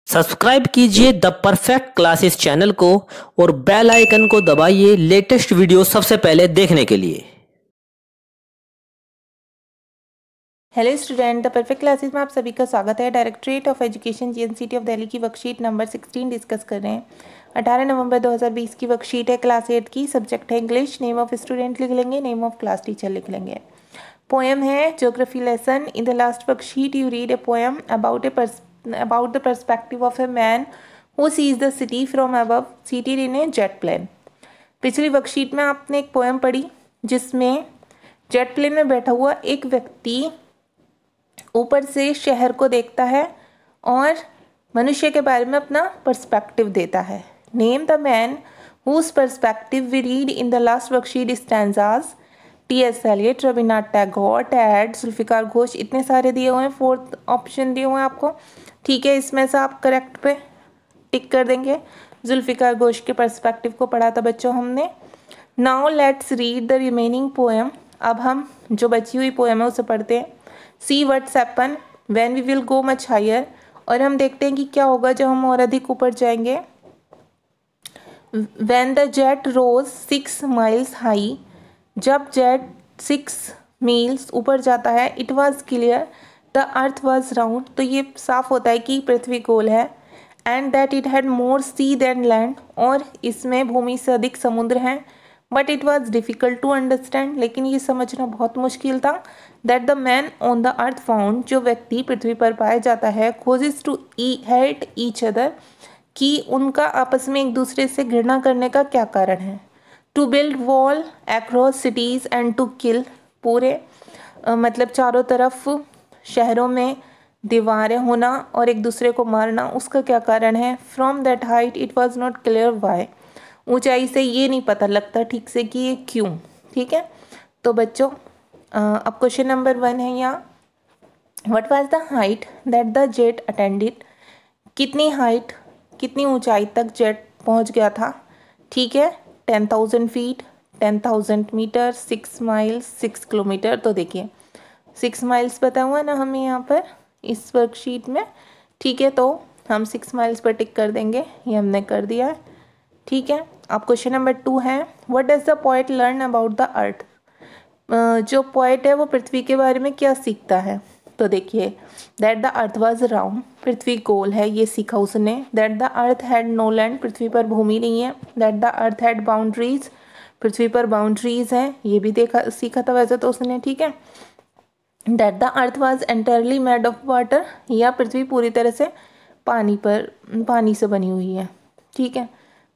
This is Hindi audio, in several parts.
सब्सक्राइब कीजिए द परफेक्ट क्लासेस चैनल को और बेल आइकन को दबाइए लेटेस्ट वीडियो सबसे पहले देखने के लिए। Hello student, the perfect classes में आप सभी का स्वागत है। Directorate of education GNCT of Delhi की वर्कशीट नंबर 16 डिस्कस कर रहे हैं। 18 नवंबर 2020 की वर्कशीट है, क्लास 8 की। सब्जेक्ट है इंग्लिश। नेम ऑफ स्टूडेंट लिख लेंगे, नेम ऑफ क्लास टीचर लिख लेंगे। पोएम है geography lesson. In the last worksheet you read a poem about the perspective of a man who sees the city from above seated in a jet plane। पिछली वर्कशीट में आपने एक पोएम पढ़ी जिसमें जेट प्लेन में बैठा हुआ एक व्यक्ति ऊपर से शहर को देखता है और मनुष्य के बारे में अपना पर्सपेक्टिव देता है। Name the man whose perspective we read in the last worksheet stanzas. T S. Eliot, Rabindranath Tagore, Ted, Zulfikar Ghose, इतने सारे दिए हुए हैं। 4th ऑप्शन दिए हुए हैं आपको। ठीक है, इसमें से आप करेक्ट पे टिक कर देंगे। जुल्फिकार घोष के पर्सपेक्टिव को पढ़ा था बच्चों हमने। Now let's read the remaining poem. अब हम जो बची हुई पोएम है उसे पढ़ते हैं। See what's happen when we will go much higher. और हम देखते हैं कि क्या होगा जब हम और अधिक ऊपर जाएंगे। When the jet rose 6 miles high. जब जेट 6 मील्स ऊपर जाता है। It was clear the earth was round. तो ये साफ होता है कि पृथ्वी गोल है। And that it had more sea than land. और इसमें भूमि से अधिक समुद्र हैं। But it was difficult to understand. लेकिन ये समझना बहुत मुश्किल था। That the man on the earth found. जो व्यक्ति पृथ्वी पर पाया जाता है। खोजेस टू हेट ईच अदर। कि उनका आपस में एक दूसरे से घृणा करने का क्या कारण है। To build wall across cities and to kill. पूरे मतलब चारों तरफ शहरों में दीवारें होना और एक दूसरे को मारना, उसका क्या कारण है। From that height it was not clear why. ऊंचाई से ये नहीं पता लगता ठीक से कि ये क्यों। ठीक है, तो बच्चों अब क्वेश्चन नंबर 1 है यहाँ। What was the height that the jet attended. कितनी हाइट, कितनी ऊंचाई तक जेट पहुंच गया था। ठीक है, 10,000 फीट, 10,000 मीटर, 6 miles, 6 किलोमीटर। तो देखिए 6 miles पता हुआ ना हमें यहाँ पर इस वर्कशीट में। ठीक है, तो हम 6 miles पर टिक कर देंगे, ये हमने कर दिया है। ठीक है, अब क्वेश्चन नंबर 2 है। What does the poet learn about the earth. जो पोएट है वो पृथ्वी के बारे में क्या सीखता है। तो देखिए that the earth was round. पृथ्वी गोल है, ये सीखा उसने। That the earth had no land. पृथ्वी पर भूमि नहीं है। That the earth had boundaries. पृथ्वी पर बाउंड्रीज हैं, ये भी देखा सीखा था वैसे तो उसने। ठीक है, that the earth was entirely made of water. या पृथ्वी पूरी तरह से पानी से बनी हुई है। ठीक है,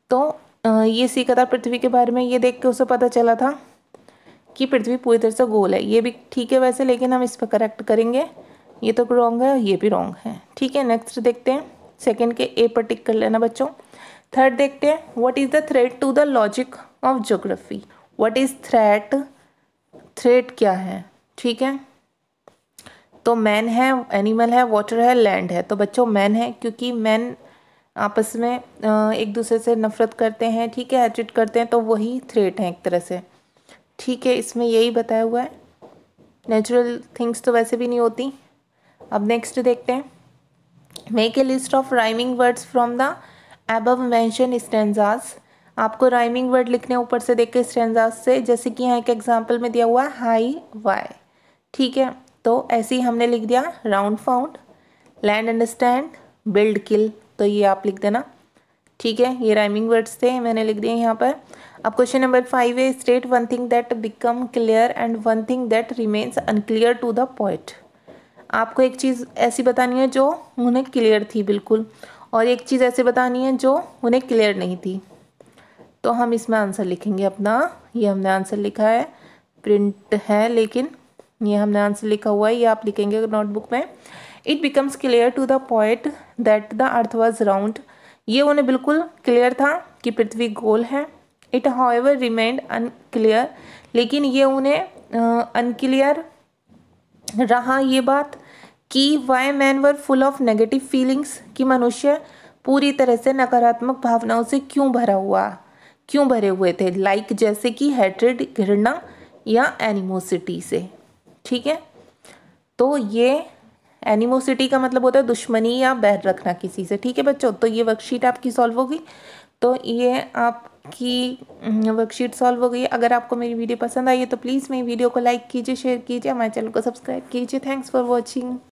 तो ये सीखा था पृथ्वी के बारे में। ये देख के उसे पता चला था कि पृथ्वी पूरी तरह से गोल है। ये भी ठीक है वैसे, लेकिन हम इस पर करेक्ट करेंगे। ये तो रॉन्ग है, ये भी रॉन्ग है। ठीक है, नेक्स्ट देखते हैं। सेकंड के ए पर टिक कर लेना बच्चों। थर्ड देखते हैं। What is the threat to the logic of geography. What is threat, threat क्या है। ठीक है, तो मैन है, एनिमल है, वाटर है, लैंड है। तो बच्चों मैन है, क्योंकि मैन आपस में एक दूसरे से नफरत करते हैं। ठीक है, हेट्रेट करते हैं, तो वही थ्रेट है एक तरह से। ठीक है, इसमें यही बताया हुआ है। नेचुरल थिंग्स तो वैसे भी नहीं होती। अब नेक्स्ट देखते हैं। Make a list of rhyming words from the above mention stanzas. आपको राइमिंग वर्ड लिखने ऊपर से देख के स्टैंजास से। जैसे कि यहाँ एक एग्जांपल में दिया हुआ है हाई वाई। ठीक है, तो ऐसे ही हमने लिख दिया round found, land understand, build kill. तो ये आप लिख देना। ठीक है, ये राइमिंग वर्ड्स थे, मैंने लिख दिए यहाँ पर। अब क्वेश्चन नंबर 5 है। State one thing that become clear and one thing that remains unclear to the poet. आपको एक चीज़ ऐसी बतानी है जो उन्हें क्लियर थी बिल्कुल, और एक चीज़ ऐसी बतानी है जो उन्हें क्लियर नहीं थी। तो हम इसमें आंसर लिखेंगे अपना। ये हमने आंसर लिखा है, प्रिंट है लेकिन ये हमने आंसर लिखा हुआ है, ये आप लिखेंगे नोटबुक में। It becomes clear to the poet that the earth was round. ये उन्हें बिल्कुल क्लियर था कि पृथ्वी गोल है। It however remained unclear. लेकिन ये उन्हें अनक्लियर रहा ये बात कि why man were full of negative feelings. कि मनुष्य पूरी तरह से नकारात्मक भावनाओं से क्यों भरे हुए थे। लाइक जैसे कि हेट्रेड, घृणा, या एनिमोसिटी से। ठीक है, तो ये एनिमोसिटी का मतलब होता है दुश्मनी या बैर रखना किसी से। ठीक है बच्चों, तो ये वर्कशीट आपकी सॉल्व होगी। तो ये आपकी वर्कशीट सॉल्व हो गई। अगर आपको मेरी वीडियो पसंद आई है तो प्लीज़ मेरी वीडियो को लाइक कीजिए, शेयर कीजिए, हमारे चैनल को सब्सक्राइब कीजिए। Thanks for watching.